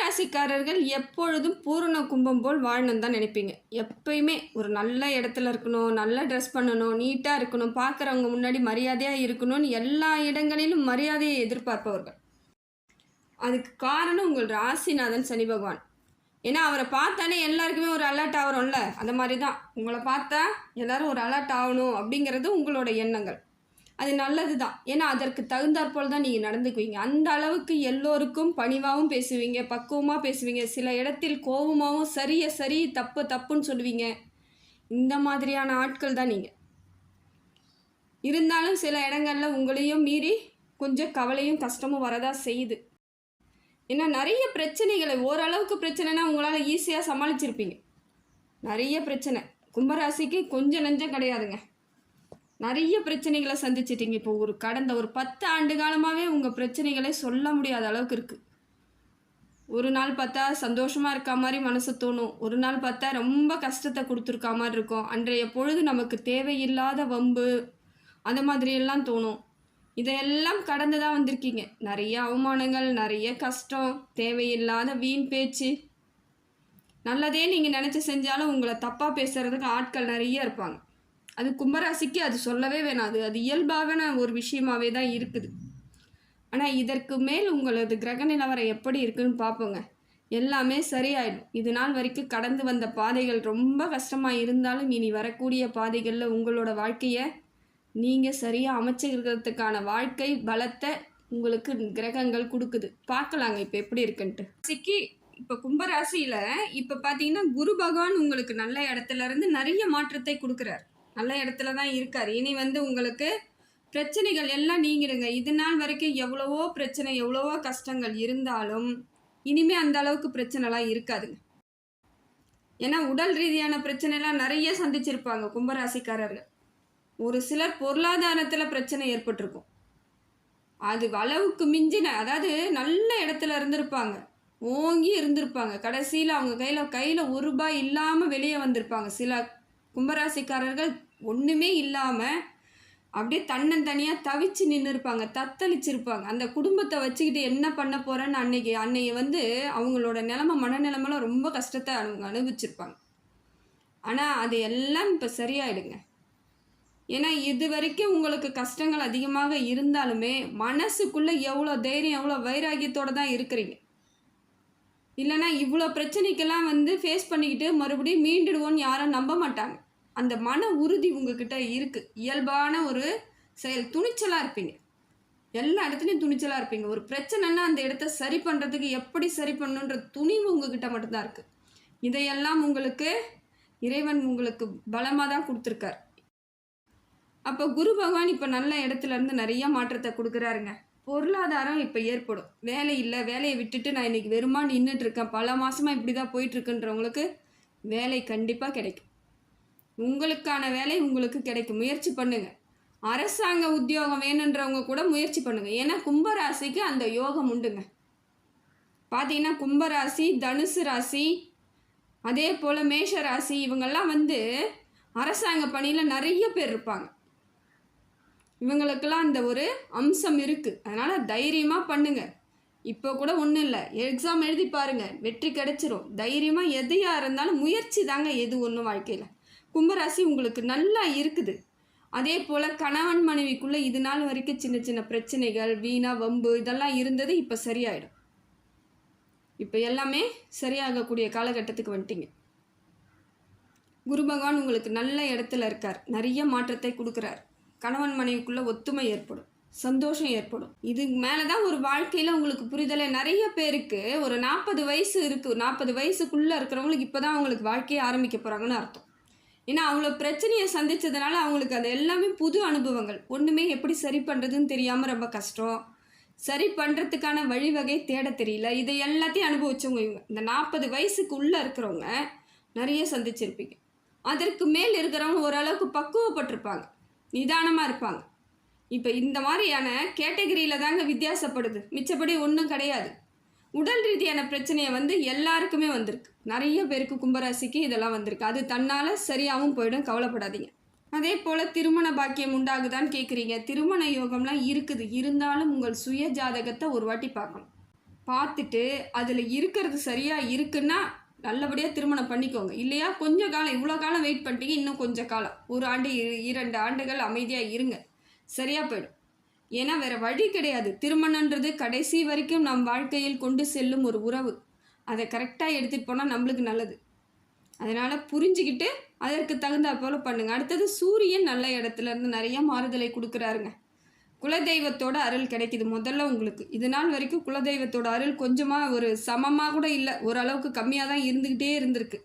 கும்பராசிக்காரர்கள் எப்பொழுதும் பூரண கும்பம் போல் வாழணும்னு தான் நினைப்பீங்க. எப்பயுமே ஒரு நல்ல இடத்துல இருக்கணும், நல்ல ட்ரெஸ் பண்ணணும், நீட்டாக இருக்கணும், பார்க்குறவங்க முன்னாடி மரியாதையாக இருக்கணும்னு எல்லா இடங்களிலும் மரியாதையை எதிர்பார்ப்பவர்கள். அதுக்கு காரணம் உங்கள் ராசிநாதன் சனி பகவான். ஏன்னா அவரை பார்த்தாலே எல்லாருக்குமே ஒரு அலர்ட் ஆகிறோம்ல, அந்த மாதிரி தான் உங்களை பார்த்தா எல்லோரும் ஒரு அலர்ட் ஆகணும் அப்படிங்கிறது உங்களோட எண்ணங்கள். அது நல்லது தான். ஏன்னா அதற்கு தகுந்தாற்போல் தான் நீங்கள் நடந்துக்குவீங்க. அந்த அளவுக்கு எல்லோருக்கும் பணிவாகவும் பேசுவீங்க, பக்குவமாக பேசுவீங்க, சில இடத்தில் கோபமாகவும் சரி தப்பு தப்புன்னு சொல்லுவீங்க. இந்த மாதிரியான ஆட்கள் தான் நீங்கள். இருந்தாலும் சில இடங்களில் உங்களையும் மீறி கொஞ்சம் கவலையும் கஷ்டமும் வரதான் செய்யுது. ஏன்னா நிறைய பிரச்சனைகளை, ஓரளவுக்கு பிரச்சனைனா உங்களால் ஈஸியாக சமாளிச்சிருப்பீங்க. நிறைய பிரச்சனை கும்பராசிக்கு கொஞ்சம் நஞ்சம் கிடையாதுங்க. நிறைய பிரச்சனைகளை சந்திச்சிட்டிங்க. இப்போ கடந்த ஒரு 10 ஆண்டு காலமாகவே உங்கள் பிரச்சனைகளை சொல்ல முடியாத அளவுக்கு இருக்குது. ஒரு நாள் பார்த்தா சந்தோஷமாக இருக்க மாதிரி மனசு தோணும், ஒரு நாள் பார்த்தா ரொம்ப கஷ்டத்தை கொடுத்துருக்கா மாதிரி இருக்கும். அன்றைய பொழுது நமக்கு தேவையில்லாத வம்பு அந்த மாதிரியெல்லாம் தோணும். இதையெல்லாம் கடந்து தான் வந்திருக்கீங்க. நிறைய அவமானங்கள், நிறைய கஷ்டம், தேவையில்லாத வீண் பேச்சு. நல்லதே நீங்கள் நினச்சி செஞ்சாலும் உங்களை தப்பாக பேசுகிறதுக்கு ஆட்கள் நிறைய இருப்பாங்க. அது கும்பராசிக்கு அது சொல்லவே வேணாம். அது இயல்பான ஒரு விஷயமாகவே தான் இருக்குது. ஆனால் இதற்கு மேல் உங்களது கிரக நிலவரம் எப்படி இருக்குன்னு பார்ப்போங்க. எல்லாமே சரியாயிடும். இது நாள் வரைக்கும் கடந்து வந்த பாதைகள் ரொம்ப கஷ்டமாக இருந்தாலும் இனி வரக்கூடிய பாதைகளில் உங்களோட வாழ்க்கையை நீங்கள் சரியாக அமைச்சிக்கிறதுக்கான வாழ்க்கை பலத்தை உங்களுக்கு கிரகங்கள் கொடுக்குது. பார்க்கலாங்க இப்போ எப்படி இருக்குன்ட்டு. ராசிக்கு இப்போ கும்பராசியில் இப்போ பார்த்தீங்கன்னா குரு பகவான் உங்களுக்கு நல்ல இடத்துலேருந்து நிறைய மாற்றத்தை கொடுக்குறார். நல்ல இடத்துல தான் இருக்கார். இனி உங்களுக்கு பிரச்சனைகள் எல்லாம் நீங்கிடுங்க. இது நாள் வரைக்கும் எவ்வளவோ பிரச்சனை, எவ்வளவோ கஷ்டங்கள் இருந்தாலும் இனிமேல் அந்த அளவுக்கு பிரச்சனைலாம் இருக்காதுங்க. ஏன்னா உடல் ரீதியான பிரச்சனைலாம் நிறைய சந்திச்சிருப்பாங்க கும்பராசிக்காரர்கள். ஒரு சிலர் பொருளாதாரத்தில் பிரச்சனை ஏற்பட்டிருக்கும். அது அளவுக்கு மிஞ்சின, அதாவது நல்ல இடத்துல இருந்திருப்பாங்க, ஓங்கி இருந்திருப்பாங்க. கடைசியில் அவங்க கையில் ஒரு ரூபாய் இல்லாமல் வெளியே வந்திருப்பாங்க. சில கும்பராசிக்காரர்கள் ஒன்றுமே இல்லாமல் அப்படியே தன்னந்தனியாக தவிச்சு நின்று இருப்பாங்க, தத்தளிச்சிருப்பாங்க. அந்த குடும்பத்தை வச்சுக்கிட்டு என்ன பண்ண போகிறேன்னு அன்னைக்கு அவங்களோட மனநிலைமைலாம் ரொம்ப கஷ்டத்தை அவங்க அனுபவிச்சிருப்பாங்க. ஆனால் அது எல்லாம் இப்போ சரியாயிடுங்க. ஏன்னா இது வரைக்கும் உங்களுக்கு கஷ்டங்கள் அதிகமாக இருந்தாலுமே மனசுக்குள்ளே எவ்வளோ தைரியம், எவ்வளோ வைராகியத்தோடு தான் இருக்கிறீங்க. இல்லைனா இவ்வளோ பிரச்சனைக்கெல்லாம் ஃபேஸ் பண்ணிக்கிட்டு மறுபடியும் மீண்டுடுவோன்னு யாரும் நம்ப மாட்டாங்க. அந்த மன உறுதி உங்ககிட்ட இருக்குது. இயல்பான ஒரு செயல், துணிச்சலாக இருப்பீங்க. எல்லா இடத்துலையும் துணிச்சலாக இருப்பீங்க. ஒரு பிரச்சனைன்னா அந்த இடத்த சரி பண்ணுறதுக்கு எப்படி சரி பண்ணணுன்ற துணிவு உங்ககிட்ட மட்டும்தான் இருக்குது. இதையெல்லாம் உங்களுக்கு இறைவன் உங்களுக்கு பலமாக தான் கொடுத்துருக்கார். அப்போ குரு பகவான் இப்போ நல்ல இடத்துலேருந்து நிறைய மாற்றத்தை கொடுக்குறாருங்க. பொருளாதாரம் இப்போ ஏற்படும். வேலை இல்லை, வேலையை விட்டுட்டு நான் இன்றைக்கி வெறுமா நின்றுட்டுருக்கேன், பல மாதமாக இப்படி தான் போயிட்டுருக்குன்றவங்களுக்கு வேலை கண்டிப்பாக கிடைக்கும். உங்களுக்கான வேலை உங்களுக்கு கிடைக்கும். முயற்சி பண்ணுங்கள். அரசாங்க உத்தியோகம் வேணுன்றவங்க கூட முயற்சி பண்ணுங்கள். ஏன்னா கும்பராசிக்கு அந்த யோகம் உண்டுங்க. பார்த்தீங்கன்னா கும்பராசி, தனுசு ராசி, அதே போல் மேஷ ராசி, இவங்கெல்லாம் அரசாங்க பணியில் நிறைய பேர் இருப்பாங்க. இவங்களுக்கெல்லாம் அந்த ஒரு அம்சம் இருக்குது. அதனால் தைரியமாக பண்ணுங்கள். இப்போ கூட ஒன்றும் இல்லை, எக்ஸாம் எழுதி பாருங்கள், வெற்றி கிடைச்சிரும். தைரியமாக எதையாக இருந்தாலும் முயற்சி தாங்க எது ஒன்றும் வாழ்க்கையில். கும்பராசி உங்களுக்கு நல்லா இருக்குது. அதே போல் கணவன் மனைவிக்குள்ளே இது நாள் வரைக்கும் சின்ன சின்ன பிரச்சனைகள், வீணா வம்பு இதெல்லாம் இருந்தது இப்போ சரியாயிடும். இப்போ எல்லாமே சரியாகக்கூடிய காலகட்டத்துக்கு வந்துட்டீங்க. குரு பகவான் உங்களுக்கு நல்ல இடத்துல இருக்கார், நிறைய மாற்றத்தை கொடுக்குறார். கணவன் மனைவிக்குள்ளே ஒத்துமை ஏற்படும், சந்தோஷம் ஏற்படும். இதுக்கு மேலே தான் ஒரு வாழ்க்கையில் உங்களுக்கு புரிதலை. நிறைய பேருக்கு ஒரு 40 வயசு இருக்குது, 40 வயசுக்குள்ளே இருக்கிறவங்களுக்கு இப்போ தான் அவங்களுக்கு வாழ்க்கையை ஆரம்பிக்க போகிறாங்கன்னு அர்த்தம். ஏன்னா அவ்வளோ பிரச்சனையை சந்தித்ததுனால அவங்களுக்கு அது எல்லாமே புது அனுபவங்கள். ஒன்றுமே எப்படி சரி பண்ணுறதுன்னு தெரியாமல் ரொம்ப கஷ்டம், சரி பண்ணுறதுக்கான வழிவகை தேட தெரியல. இதை எல்லாத்தையும் அனுபவிச்சவங்க இவங்க. இந்த 40 வயசுக்கு உள்ளே இருக்கிறவங்க நிறைய சந்திச்சிருப்பீங்க. அதற்கு மேல் இருக்கிறவங்க ஓரளவுக்கு பக்குவப்பட்டிருப்பாங்க, நிதானமாக இருப்பாங்க. இப்போ இந்த மாதிரியான கேட்டகரியில் தாங்க வித்தியாசப்படுது, மிச்சப்படி ஒன்றும் கிடையாது. உடல் ரீதியான பிரச்சனையை எல்லாருக்குமே வந்திருக்கு. நிறைய பேருக்கு கும்பராசிக்கு இதெல்லாம் வந்திருக்கு. அது தன்னால் சரியாகவும் போயிடும், கவலைப்படாதீங்க. அதே போல் திருமண பாக்கியம் உண்டாகுதான்னு கேட்குறீங்க. திருமண யோகம்லாம் இருக்குது, இருந்தாலும் உங்கள் சுய ஜாதகத்தை ஒரு வாட்டி பார்க்கணும். பார்த்துட்டு அதில் இருக்கிறது சரியாக இருக்குன்னா நல்லபடியாக திருமணம் பண்ணிக்கோங்க. இல்லையா கொஞ்சம் காலம், இவ்வளோ காலம் வெயிட் பண்ணிட்டீங்க, இன்னும் கொஞ்சம் காலம், 1 ஆண்டு 2 ஆண்டுகள் அமைதியாக இருங்க, சரியாக போயிடும். ஏன்னா வேறு வழி கிடையாது. திருமணன்றது கடைசி வரைக்கும் நம் வாழ்க்கையில் கொண்டு செல்லும் ஒரு உறவு. அதை கரெக்டாக எடுத்துகிட்டு போனால் நம்மளுக்கு நல்லது. அதனால் புரிஞ்சுக்கிட்டு அதற்கு தகுந்தா போல் பண்ணுங்கள். அடுத்தது சூரியன் நல்ல இடத்துல இருந்து நிறைய மாறுதலை கொடுக்குறாருங்க. குலதெய்வத்தோட அருள் கிடைக்குது முதல்ல உங்களுக்கு. இது நாள் வரைக்கும் குலதெய்வத்தோட அருள் கொஞ்சமாக ஒரு சமமாக கூட இல்லை, ஓரளவுக்கு கம்மியாக தான் இருந்துக்கிட்டே இருந்திருக்கு.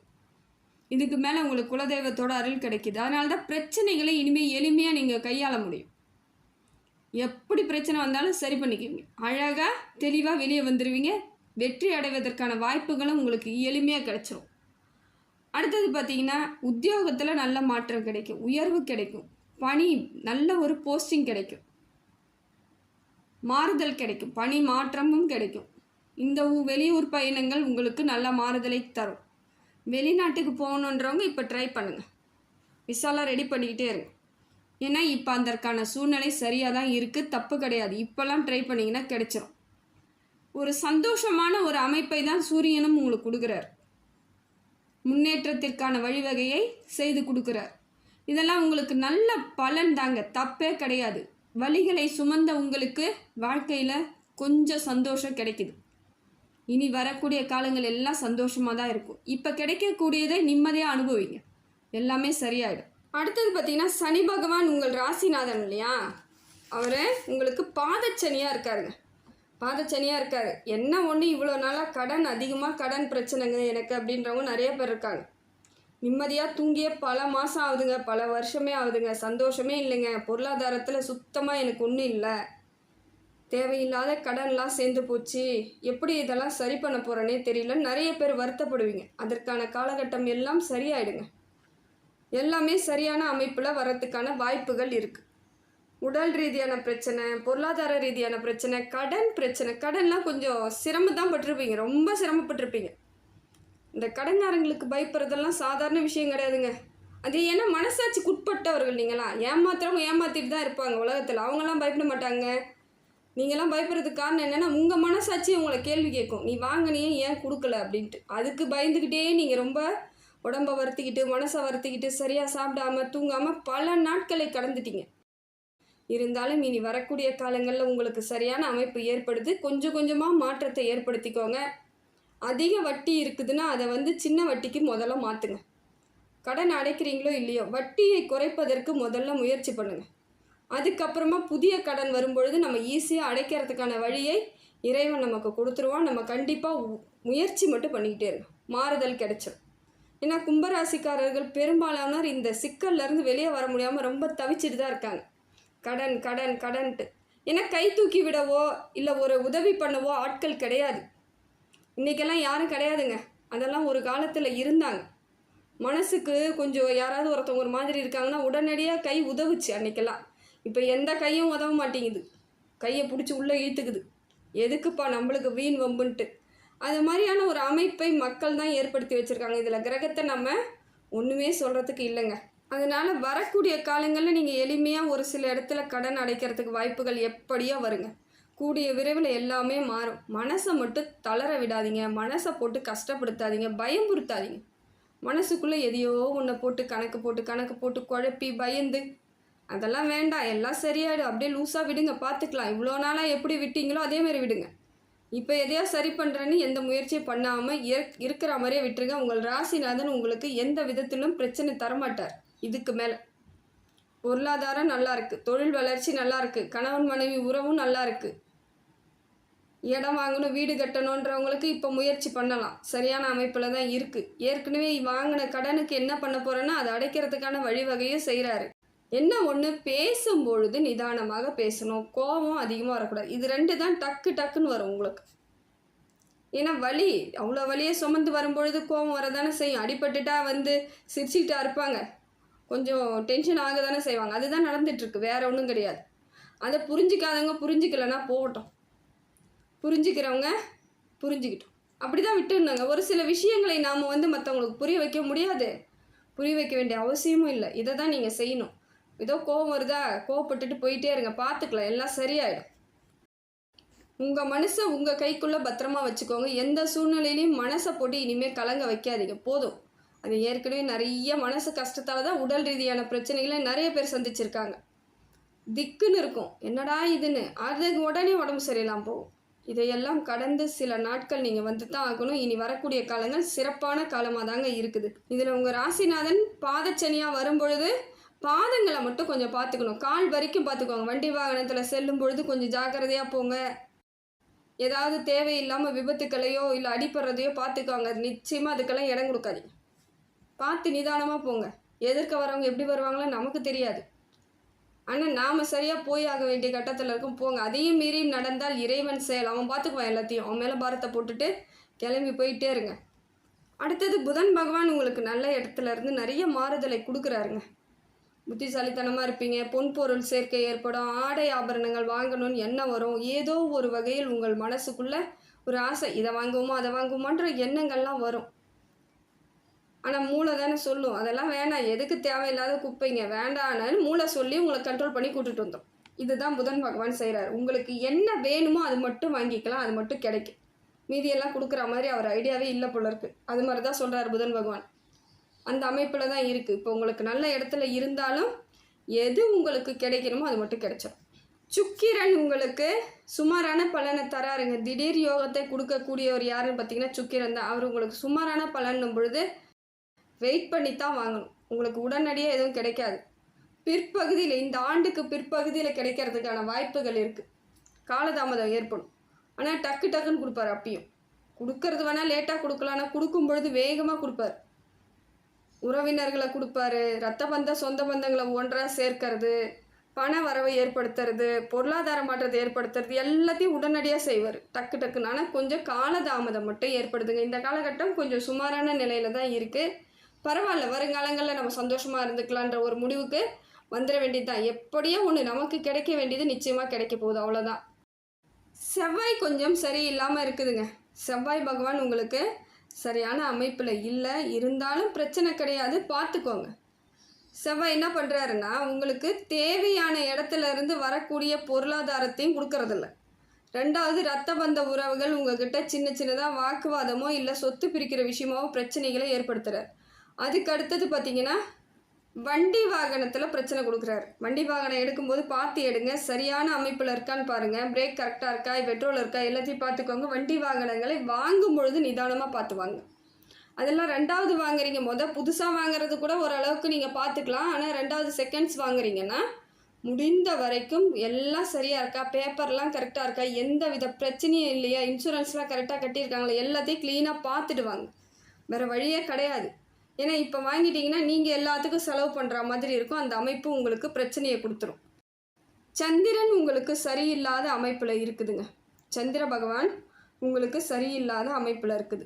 இதுக்கு மேலே உங்களுக்கு குலதெய்வத்தோட அருள் கிடைக்குது. அதனால தான் பிரச்சனைகளை இனிமேல் எளிமையாக நீங்கள் கையாள முடியும். எப்படி பிரச்சனை வந்தாலும் சரி பண்ணிக்குவீங்க, அழகாக தெளிவாக வெளியே வந்துடுவீங்க. வெற்றி அடைவதற்கான வாய்ப்புகளும் உங்களுக்கு எளிமையாக கிடைச்சிரும். அடுத்தது பார்த்திங்கன்னா உத்தியோகத்தில் நல்ல மாற்றம் கிடைக்கும், உயர்வு கிடைக்கும், பணி நல்ல ஒரு போஸ்டிங் கிடைக்கும், மாறுதல் கிடைக்கும், பணி மாற்றமும் கிடைக்கும். இந்த வெளியூர் பயணங்கள் உங்களுக்கு நல்ல மாறுதலை தரும். வெளிநாட்டுக்கு போகணுன்றவங்க இப்போ ட்ரை பண்ணுங்கள், விசாலாம் ரெடி பண்ணிக்கிட்டே இருங்க. ஏன்னா இப்போ அதற்கான சூழ்நிலை சரியாக தான் இருக்குது, தப்பு கிடையாது. இப்போல்லாம் ட்ரை பண்ணிங்கன்னா கிடைச்சிரும். ஒரு சந்தோஷமான ஒரு அமைப்பை தான் சூரியனும் உங்களுக்கு கொடுக்குறார். முன்னேற்றத்திற்கான வழிவகையை செய்து கொடுக்குறார். இதெல்லாம் உங்களுக்கு நல்ல பலன் தாங்க, தப்பே கிடையாது. வழிகளை சுமந்த உங்களுக்கு வாழ்க்கையில் கொஞ்சம் சந்தோஷம் கிடைக்குது. இனி வரக்கூடிய காலங்கள் எல்லாம் சந்தோஷமாக தான் இருக்கும். இப்போ கிடைக்கக்கூடியதை நிம்மதியாக அனுபவிங்க, எல்லாமே சரியாயிடும். அடுத்தது பார்த்திங்கன்னா சனி பகவான் உங்கள் ராசிநாதன் இல்லையா, அவர் உங்களுக்கு பாதச்சனியாக இருக்காருங்க. பாதச்சனியாக இருக்கார். என்ன ஒன்று இவ்வளோ நாளாக கடன் அதிகமாக, கடன் பிரச்சனைங்க எனக்கு அப்படின்றவங்க நிறைய பேர் இருக்காங்க. நிம்மதியாக தூங்கிய பல மாதம் ஆகுதுங்க, பல வருஷமே ஆகுதுங்க, சந்தோஷமே இல்லைங்க. பொருளாதாரத்தில் சுத்தமாக எனக்கு ஒன்றும் இல்லை, தேவையில்லாத கடன்லாம் சேர்ந்து போச்சு, எப்படி இதெல்லாம் சரி பண்ண போகிறேனே தெரியல, நிறைய பேர் வருத்தப்படுவீங்க. அதற்கான காலகட்டம் எல்லாம் சரியாயிடுங்க. எல்லாமே சரியான அமைப்பில் வரத்துக்கான வாய்ப்புகள் இருக்குது. உடல் ரீதியான பிரச்சனை, பொருளாதார ரீதியான பிரச்சனை, கடன் பிரச்சனை, கடன்லாம் கொஞ்சம் சிரமம் பட்டிருப்பீங்க, ரொம்ப சிரமப்பட்டிருப்பீங்க. இந்த கடன்காரங்களுக்கு பயப்படுறதெல்லாம் சாதாரண விஷயம் கிடையாதுங்க. அது ஏன்னா மனசாட்சிக்கு உட்பட்டவர்கள் நீங்களாம். ஏமாத்துறவங்க ஏமாற்றிட்டு தான் இருப்பாங்க உலகத்தில், அவங்களாம் பயப்பட மாட்டாங்க. நீங்களாம் பயப்படுறதுக்கு காரணம் என்னென்னா உங்கள் மனசாட்சி உங்களை கேள்வி கேட்கும், நீ வாங்கினியே ஏன் கொடுக்கல அப்படின்ட்டு. அதுக்கு பயந்துக்கிட்டே நீங்கள் ரொம்ப உடம்பை வருத்திக்கிட்டு, மனசை வருத்திக்கிட்டு, சரியாக சாப்பிடாமல் தூங்காமல் பல நாட்களை கடந்துட்டீங்க. இருந்தாலும் இனி வரக்கூடிய காலங்களில் உங்களுக்கு சரியான அமைப்பு ஏற்படுது. கொஞ்சம் கொஞ்சமாக மாற்றத்தை ஏற்படுத்திக்கோங்க. அதிக வட்டி இருக்குதுன்னா அதை சின்ன வட்டிக்கு முதல்ல மாற்றுங்க. கடன் அடைக்கிறீங்களோ இல்லையோ, வட்டியை குறைப்பதற்கு முதல்ல முயற்சி பண்ணுங்கள். அதுக்கப்புறமா புதிய கடன் வரும்பொழுது நம்ம ஈஸியாக அடைக்கிறதுக்கான வழியை இறைவன் நமக்கு கொடுத்துருவான். நம்ம கண்டிப்பாக முயற்சி மட்டும் பண்ணிக்கிட்டே இருக்கோம், மாறுதல் கிடைச்சிடும். ஏன்னா கும்பராசிக்காரர்கள் பெரும்பாலானோர் இந்த சிக்கல்லேருந்து வெளியே வர முடியாமல் ரொம்ப தவிச்சிட்டு தான் இருக்காங்க. கடன் கடன் கடன்ட்டு. ஏன்னா கை தூக்கி விடவோ இல்லை ஒரு உதவி பண்ணவோ ஆட்கள் கிடையாது. இன்றைக்கெல்லாம் யாரும் கிடையாதுங்க. அதெல்லாம் ஒரு காலத்தில் இருந்தாங்க. மனசுக்கு கொஞ்சம் யாராவது ஒருத்தவங்க ஒரு மாதிரி இருக்காங்கன்னா உடனடியாக கை உதவுச்சு அன்றைக்கெல்லாம். இப்போ எந்த கையும் உதவ மாட்டேங்குது, கையை பிடிச்சி உள்ளே இழுத்துக்குது. எதுக்குப்பா நம்மளுக்கு வீண் வம்புன்ட்டு. அது மாதிரியான ஒரு அமைப்பை மக்கள் தான் ஏற்படுத்தி வச்சுருக்காங்க. இதில் கிரகத்தை நம்ம ஒன்றுமே சொல்கிறதுக்கு இல்லைங்க. அதனால் வரக்கூடிய காலங்களில் நீங்கள் எளிமையாக ஒரு சில இடத்துல கடன் அடைக்கிறதுக்கு வாய்ப்புகள் எப்படியோ வருங்க. கூடிய விரைவில் எல்லாமே மாறும். மனசை மட்டும் தளர விடாதீங்க, மனசை போட்டு கஷ்டப்படுத்தாதீங்க, பயம்புறுத்தாதீங்க. மனசுக்குள்ளே எதையோ ஒன்றை போட்டு கணக்கு போட்டு குழப்பி பயந்து அதெல்லாம் வேண்டாம். எல்லாம் சரியாயிடும், அப்படியே லூஸாக விடுங்க, பார்த்துக்கலாம். இவ்வளோ நாளாக எப்படி விட்டீங்களோ அதேமாதிரி விடுங்க. இப்போ எதையோ சரி பண்ணுறேன்னு எந்த முயற்சியும் பண்ணாமல் இருக்கிற மாதிரியே விட்டுருங்க. உங்கள் ராசிநாதன் உங்களுக்கு எந்த விதத்திலும் பிரச்சனை தரமாட்டார். இதுக்கு மேலே பொருளாதாரம் நல்லா இருக்குது, தொழில் வளர்ச்சி நல்லா இருக்குது, கணவன் மனைவி உறவும் நல்லா இருக்குது. இடம் வாங்கணும், வீடு கட்டணுன்றவங்களுக்கு இப்போ முயற்சி பண்ணலாம், சரியான அமைப்பில் தான் இருக்குது. ஏற்கனவே வாங்கின கடனுக்கு என்ன பண்ண போகிறேன்னா அதை அடைக்கிறதுக்கான வழிவகையும் செய்கிறாரு. என்ன ஒன்று, பேசும்பொழுது நிதானமாக பேசணும், கோபம் அதிகமாக வரக்கூடாது. இது 2 தான் டக்குன்னு வரும் உங்களுக்கு. ஏன்னா வலி, அவ்வளோ வலியை சுமந்து வரும்பொழுது கோபம் வரதானே செய்யும். அடிபட்டுட்டா சிரிச்சுக்கிட்டா இருப்பாங்க, கொஞ்சம் டென்ஷன் ஆக தானே செய்வாங்க. அதுதான் நடந்துகிட்ருக்கு, வேறு ஒன்றும் கிடையாது. அதை புரிஞ்சிக்காதவங்க புரிஞ்சிக்கலைன்னா போகட்டும், புரிஞ்சுக்கிறவங்க புரிஞ்சுக்கிட்டோம், அப்படி தான் விட்டுருந்தாங்க. ஒரு சில விஷயங்களை நாம் மற்றவங்களுக்கு புரிய வைக்க முடியாது, புரிய வைக்க வேண்டிய அவசியமும் இல்லை. இதை தான் நீங்கள் செய்யணும். ஏதோ கோபம் வருதா, கோவப்பட்டுட்டு போயிட்டே இருங்க, பார்த்துக்கலாம், எல்லாம் சரியாயிடும். உங்கள் மனசை உங்கள் கைக்குள்ளே பத்திரமா வச்சுக்கோங்க. எந்த சூழ்நிலையிலையும் மனசை போட்டு இனிமேல் கலங்க வைக்காதீங்க, போதும். அது ஏற்கனவே நிறைய மனசு கஷ்டத்தால் தான் உடல் ரீதியான பிரச்சனைகளை நிறைய பேர் சந்திச்சிருக்காங்க. திக்குன்னு இருக்கும், என்னடா இதுன்னு, அதுக்கு உடனே உடம்பு சரியில்லாமல் போகும். இதையெல்லாம் கடந்து சில நாட்கள் நீங்கள் வந்து தான் ஆகணும். இனி வரக்கூடிய காலங்கள் சிறப்பான காலமாக தாங்க இருக்குது. இதில் உங்கள் ராசிநாதன் பாதச்சனியாக வரும்பொழுது பாதங்களை மட்டும் கொஞ்சம் பார்த்துக்கணும். கால் வரைக்கும் பார்த்துக்கோங்க. வண்டி வாகனத்தில் செல்லும் பொழுது கொஞ்சம் ஜாக்கிரதையாக போங்க. ஏதாவது தேவையில்லாமல் விபத்துக்களையோ இல்லை அடிப்படுறதையோ பார்த்துக்கோங்க. நிச்சயமாக அதுக்கெல்லாம் இடம் கொடுக்காதீங்க. பார்த்து நிதானமாக போங்க. எதிர்க்க வரவங்க எப்படி வருவாங்களோ நமக்கு தெரியாது. ஆனால் நாம் சரியாக போய் ஆக வேண்டிய கட்டத்தில் இருக்கும், போங்க. அதையும் மீறி நடந்தால் இறைவன் செயல், அவன் பார்த்துக்குவான் எல்லாத்தையும். அவன் மேலே பாரத்தை போட்டுட்டு கிளம்பி போயிட்டே இருங்க. அடுத்தது புதன் பகவான் உங்களுக்கு நல்ல இடத்துல இருந்து நிறைய மாறுதலை கொடுக்குறாருங்க. புத்திசாலித்தனமாக இருப்பீங்க. பொன் பொருள் சேர்க்கை ஏற்படும். ஆடை ஆபரணங்கள் வாங்கணும்னு எண்ணம் வரும். ஏதோ ஒரு வகையில் உங்கள் மனசுக்குள்ளே ஒரு ஆசை, இதை வாங்குவோமா அதை வாங்குவோமான்ற எண்ணங்கள்லாம் வரும். ஆனால் மூளை தானே சொல்லும், அதெல்லாம் வேணாம், எதுக்கு தேவையில்லாத குப்பைங்க, வேண்டான்னு மூளை சொல்லி உங்களை கண்ட்ரோல் பண்ணி கூட்டிகிட்டு வந்தோம். இதுதான் புதன் பகவான் செய்கிறார். உங்களுக்கு என்ன வேணுமோ அது மட்டும் வாங்கிக்கலாம், அது மட்டும் கிடைக்கும். மீதியெல்லாம் கொடுக்குற மாதிரி அவர் ஐடியாவே இல்லை போல இருக்குது. அது மாதிரி தான் சொல்கிறார் புதன் பகவான். அந்த அமைப்பில் தான் இருக்குது. இப்போ உங்களுக்கு நல்ல இடத்துல இருந்தாலும் எது உங்களுக்கு கிடைக்கணுமோ அது மட்டும் கிடைச்சிடும். சுக்கிரன் உங்களுக்கு சுமாரான பலனை தராருங்க. திடீர் யோகத்தை கொடுக்கக்கூடியவர் யாருன்னு பார்த்தீங்கன்னா சுக்கிரன் தான். அவர் உங்களுக்கு சுமாரான பலன்னும் பொழுது வெயிட் பண்ணி தான் வாங்கணும். உங்களுக்கு உடனடியாக எதுவும் கிடைக்காது. பிற்பகுதியில், இந்த ஆண்டுக்கு பிற்பகுதியில் கிடைக்கிறதுக்கான வாய்ப்புகள் இருக்குது. காலதாமதம் ஏற்படும். ஆனால் டக்குன்னு கொடுப்பார். அப்பயும் கொடுக்கறது வேணால் லேட்டாக கொடுக்கலாம், ஆனால் கொடுக்கும் பொழுது வேகமாக கொடுப்பார். உறவினர்களை கொடுப்பாரு, ரத்த பந்த சொந்த பந்தங்களை ஒன்றாக சேர்க்கறது, பண வரவை ஏற்படுத்துறது, பொருளாதார மாற்றத்தை ஏற்படுத்துறது, எல்லாத்தையும் உடனடியாக செய்வார். டக்குன்னு. ஆனால் கொஞ்சம் காலதாமதம் மட்டும் ஏற்படுதுங்க. இந்த காலகட்டம் கொஞ்சம் சுமாரான நிலையில் தான் இருக்குது. பரவாயில்ல, வருங்காலங்களில் நம்ம சந்தோஷமாக இருந்துக்கலான்ற ஒரு முடிவுக்கு வந்துட வேண்டியது தான். எப்படியோ ஒன்று நமக்கு கிடைக்க வேண்டியது நிச்சயமாக கிடைக்க போகுது, அவ்வளோதான். செவ்வாய் கொஞ்சம் சரியில்லாமல் இருக்குதுங்க. செவ்வாய் பகவான் உங்களுக்கு சரியான அமைப்பில் இல்லை, இருந்தாலும் பிரச்சனை கிடையாது, பார்த்துக்கோங்க. செவ்வாய் என்ன பண்ணுறாருன்னா உங்களுக்கு தேவையான இடத்துல இருந்து வரக்கூடிய பொருளாதாரத்தையும் கொடுக்கறதில்ல. ரெண்டாவது, ரத்த பந்த உறவுகள் உங்ககிட்ட சின்னதாக வாக்குவாதமோ இல்லை சொத்து பிரிக்கிற விஷயமாவோ பிரச்சனைகளை ஏற்படுத்துகிறார். அதுக்கு அடுத்தது பார்த்திங்கன்னா வண்டி வாகனத்தில் பிரச்சனை கொடுக்குறாரு. வண்டி வாகனம் எடுக்கும்போது பார்த்து எடுங்க, சரியான அமைப்பில் இருக்கான்னு பாருங்கள், பிரேக் கரெக்டாக இருக்கா, பெட்ரோல் இருக்கா, எல்லாத்தையும் பார்த்துக்கோங்க. வண்டி வாகனங்களை வாங்கும் பொழுது நிதானமாக பார்த்து வாங்க. அதெல்லாம் ரெண்டாவது வாங்குறீங்க, புதுசாக வாங்குறது கூட ஓரளவுக்கு நீங்கள் பார்த்துக்கலாம். ஆனால் ரெண்டாவது செகண்ட்ஸ் வாங்குறீங்கன்னா முடிந்த வரைக்கும் எல்லாம் சரியாக இருக்கா, பேப்பர்லாம் கரெக்டாக இருக்கா, எந்த வித பிரச்சனையும் இல்லையா, இன்சூரன்ஸ்லாம் கரெக்டாக கட்டியிருக்காங்களா, எல்லாத்தையும் க்ளீனாக பார்த்துட்டு வாங்க. வேறு வழியே கிடையாது. ஏன்னா இப்போ வாங்கிட்டீங்கன்னா நீங்கள் எல்லாத்துக்கும் செலவு பண்ணுற மாதிரி இருக்கும். அந்த அமைப்பு உங்களுக்கு பிரச்சனையை கொடுத்துரும். சந்திரன் உங்களுக்கு சரியில்லாத அமைப்பில் இருக்குதுங்க. சந்திர பகவான் உங்களுக்கு சரியில்லாத அமைப்பில் இருக்குது.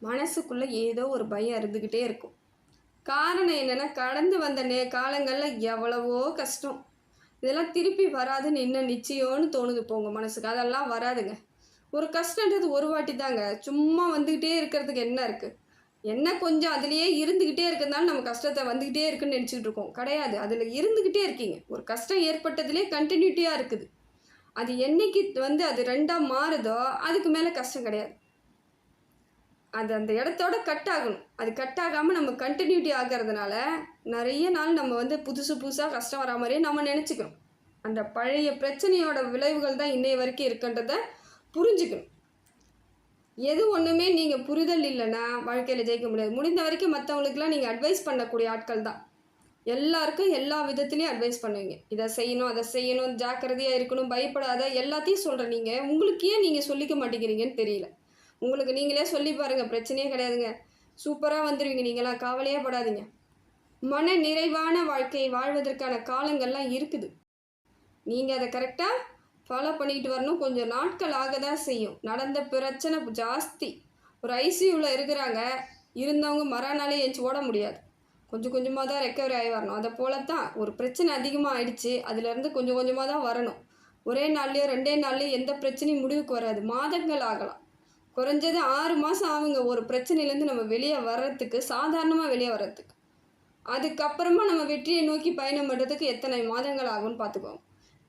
மனசுக்குள்ளே ஏதோ ஒரு பயம் இருந்துக்கிட்டே இருக்கும். காரணம் என்னென்னா, கடந்து வந்த காலங்களில் எவ்வளவோ கஷ்டம், இதெல்லாம் திருப்பி வராதுன்னு இன்னும் நிச்சயம்னு தோணுது போங்க மனசுக்கு. அதெல்லாம் வராதுங்க. ஒரு கஷ்டன்றது ஒரு வாட்டி தாங்க. சும்மா வந்துக்கிட்டே இருக்கிறதுக்கு என்ன இருக்குது? என்ன கொஞ்சம் அதுலேயே இருந்துக்கிட்டே இருக்கிறதுனால நம்ம கஷ்டத்தை வந்துக்கிட்டே இருக்குன்னு நினச்சிக்கிட்டு இருக்கோம். கிடையாது, அதில் இருந்துக்கிட்டே இருக்கீங்க. ஒரு கஷ்டம் ஏற்பட்டதுலேயே கண்டினியூட்டியாக இருக்குது. அது என்னைக்கு அது ரெண்டாக மாறுதோ அதுக்கு மேலே கஷ்டம் கிடையாது. அது அந்த இடத்தோட கட் ஆகணும். அது கட் ஆகாமல் நம்ம கண்டினியூட்டி ஆகிறதுனால நிறைய நாள் நம்ம புதுசாக கஷ்டம் வரா மாதிரியே நம்ம நினச்சிக்கிறோம். அந்த பழைய பிரச்சனையோட விளைவுகள் தான் இன்னைய வரைக்கும் இருக்குன்றதை புரிஞ்சுக்கணும். எது ஒன்றுமே நீங்கள் புரிதல் இல்லைன்னா வாழ்க்கையில் ஜெயிக்க முடியாது. முடிந்த வரைக்கும் மற்றவங்களுக்குலாம் நீங்கள் அட்வைஸ் பண்ணக்கூடிய ஆட்கள் தான். எல்லாருக்கும் எல்லா விதத்துலேயும் அட்வைஸ் பண்ணுவீங்க. இதை செய்யணும், அதை செய்யணும், ஜாக்கிரதையாக இருக்கணும், பயப்படாத, எல்லாத்தையும் சொல்கிற நீங்கள் உங்களுக்கு ஏன் நீங்கள் சொல்லிக்க மாட்டேங்கிறீங்கன்னு தெரியல. உங்களுக்கு நீங்களே சொல்லி பாருங்கள், பிரச்சனையே கிடையாதுங்க, சூப்பராக வந்துடுவீங்க, நீங்களாம் கவலையே படாதீங்க. மன நிறைவான வாழ்க்கையை வாழ்வதற்கான காலங்கள்லாம் இருக்குது. நீங்கள் அதை கரெக்டாக ஃபாலோ பண்ணிக்கிட்டு வரணும். கொஞ்சம் நாட்கள் ஆக தான் செய்யும். நடந்த பிரச்சனை ஜாஸ்தி. ஒரு ஐசியூவில் இருக்கிறாங்க, இருந்தவங்க மறுநாளே எழுந்து ஓட முடியாது. கொஞ்சம் கொஞ்சமாக தான் ரெக்கவரி ஆகி வரணும். அதை போல தான் ஒரு பிரச்சனை அதிகமாக ஆயிடுச்சு, அதுலேருந்து கொஞ்சம் கொஞ்சமாக தான் வரணும். ஒரே நாள்லேயோ 2 நாள்லேயோ எந்த பிரச்சனையும் முடிவுக்கு வராது. மாதங்கள் ஆகலாம். குறைஞ்சது 6 மாதம் ஆகுங்க ஒரு பிரச்சனையிலேருந்து நம்ம வெளியே வர்றதுக்கு, சாதாரணமாக வெளியே வர்றதுக்கு. அதுக்கப்புறமா நம்ம வெற்றியை நோக்கி பயணம் பண்ணுறதுக்கு எத்தனை மாதங்கள் ஆகும்னு பார்த்துக்கோங்க.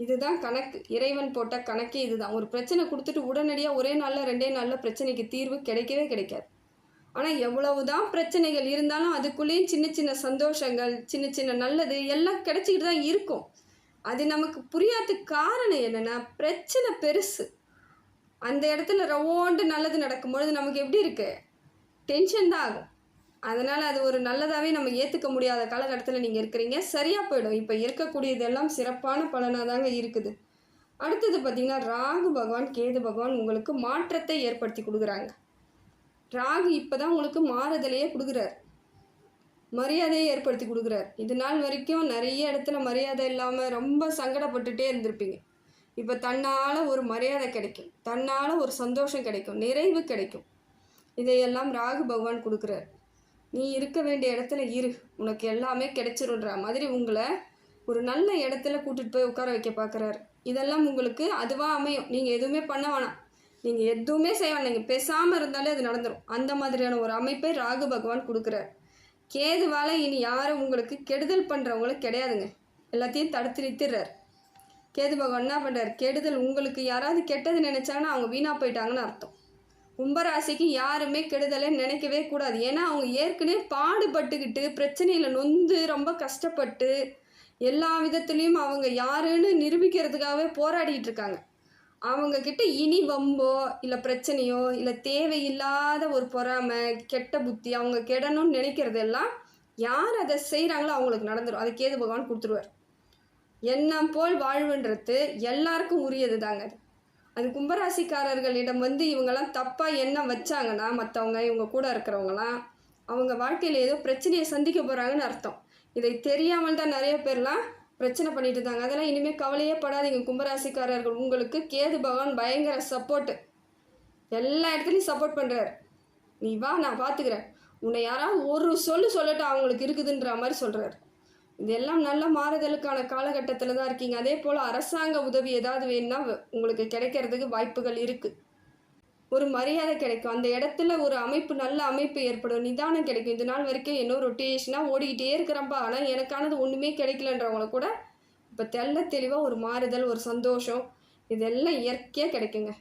இதுதான் கணக்கு. இறைவன் போட்ட கணக்கே இதுதான். ஒரு பிரச்சனை கொடுத்துட்டு உடனடியாக ஒரே நாளில் 2 நாளில் பிரச்சனைக்கு தீர்வு கிடைக்கவே கிடைக்காது. ஆனால் எவ்வளவு தான் பிரச்சனைகள் இருந்தாலும் அதுக்குள்ளேயும் சின்ன சின்ன சந்தோஷங்கள், சின்ன சின்ன நல்லது எல்லாம் கிடைச்சிக்கிட்டு தான் இருக்கும். அது நமக்கு புரியாததுக்கு காரணம் என்னென்னா, பிரச்சனை பெருசு. அந்த இடத்துல ரவோண்டு நல்லது நடக்கும்பொழுது நமக்கு எப்படி இருக்குது? டென்ஷன் தான் ஆகும். அதனால் அது ஒரு நல்லதாகவே நம்ம ஏற்றுக்க முடியாத காலகட்டத்தில் நீங்கள் இருக்கிறீங்க. சரியாக போயிடும். இப்போ இருக்கக்கூடியதெல்லாம் சிறப்பான பலனாக தாங்க இருக்குது. அடுத்தது பார்த்திங்கன்னா, ராகு பகவான் கேது பகவான் உங்களுக்கு மாற்றத்தை ஏற்படுத்தி கொடுக்குறாங்க. ராகு இப்போ தான் உங்களுக்கு மாறுதலையே கொடுக்குறார், மரியாதையை ஏற்படுத்தி கொடுக்குறார். இது நாள் வரைக்கும் நிறைய இடத்துல மரியாதை இல்லாமல் ரொம்ப சங்கடப்பட்டுகிட்டே இருந்திருப்பீங்க. இப்போ தன்னால் ஒரு மரியாதை கிடைக்கும், தன்னால் ஒரு சந்தோஷம் கிடைக்கும், நிறைவு கிடைக்கும். இதையெல்லாம் ராகு பகவான் கொடுக்குறார். நீ இருக்க வேண்டிய இடத்துல இரு, உனக்கு எல்லாமே கிடைச்சிருன்ற மாதிரி உங்களை ஒரு நல்ல இடத்துல கூட்டிகிட்டு போய் உட்கார வைக்க பார்க்குறாரு. இதெல்லாம் உங்களுக்கு அதுவாக அமையும். நீங்கள் எதுவுமே பண்ண வேணாம், நீங்கள் எதுவுமே செய்ய வேணாம், நீங்கள் பேசாமல் இருந்தாலே அது நடந்துடும். அந்த மாதிரியான ஒரு அமைப்பை ராகு பகவான் கொடுக்குறார். கேதுவால் இனி யாரும் உங்களுக்கு கெடுதல் பண்ணுறவங்களும் கிடையாதுங்க. எல்லாத்தையும் தடுத்து நிறுத்திடுறார். கேது பகவான் என்ன பண்ணுறார்? கெடுதல் உங்களுக்கு யாராவது கெட்டது நினச்சாங்கன்னா அவங்க வீணாக போயிட்டாங்கன்னு அர்த்தம். கும்பராசிக்கு யாருமே கெடுதலே நினைக்கவே கூடாது. ஏன்னா அவங்க ஏற்கனவே பாடுபட்டுக்கிட்டு பிரச்சனையில் நொந்து ரொம்ப கஷ்டப்பட்டு எல்லா விதத்துலேயும் அவங்க யாருன்னு நிரூபிக்கிறதுக்காகவே போராடிட்டு இருக்காங்க. அவங்கக்கிட்ட இனி வம்போ இல்லை பிரச்சனையோ இல்லை தேவையில்லாத ஒரு பொறாமை கெட்ட புத்தி அவங்க கெடணும்னு நினைக்கிறதெல்லாம் யார் அதை செய்கிறாங்களோ அவங்களுக்கு நடந்துடும். அதை கேது பகவான் கொடுத்துருவார். எண்ணம் போல் வாழ்வுன்றது எல்லாருக்கும் உரியது தாங்க. அது கும்பராசிக்காரர்களிடம் இவங்கெல்லாம் தப்பாக எண்ணம் வச்சாங்கன்னா மற்றவங்க இவங்க கூட இருக்கிறவங்களாம் அவங்க வாழ்க்கையில் ஏதோ பிரச்சனையை சந்திக்க போகிறாங்கன்னு அர்த்தம். இதை தெரியாமல் தான் நிறைய பேர்லாம் பிரச்சனை பண்ணிட்டு இருந்தாங்க. அதெல்லாம் இனிமேல் கவலையே படாதீங்க கும்பராசிக்காரர்கள். உங்களுக்கு கேது பகவான் பயங்கர சப்போர்ட்டு, எல்லா இடத்துலையும் சப்போர்ட் பண்ணுறாரு. நீ வா, நான் பார்த்துக்கிறேன், உன்னை யாராவது ஒரு சொல்லட்டும் அவங்களுக்கு இருக்குதுன்ற மாதிரி சொல்கிறார். இதெல்லாம் நல்ல மாறுதலுக்கான காலகட்டத்தில் தான் இருக்கீங்க. அதே போல் அரசாங்க உதவி ஏதாவது வேணும்னா உங்களுக்கு கிடைக்கிறதுக்கு வாய்ப்புகள் இருக்குது. ஒரு மரியாதை கிடைக்கும், அந்த இடத்துல ஒரு அமைப்பு நல்ல அமைப்பு ஏற்படும், நிதானம் கிடைக்கும். இந்த நாள் வரைக்கும் என்ன ரொட்டேஷனாக ஓடிக்கிட்டே இருக்கிறப்பா, ஆனால் எனக்கானது ஒன்றுமே கிடைக்கலன்றவங்கள கூட இப்போ தெளிவாக ஒரு மாறுதல், ஒரு சந்தோஷம் இதெல்லாம் இயற்கையாக கிடைக்குங்க.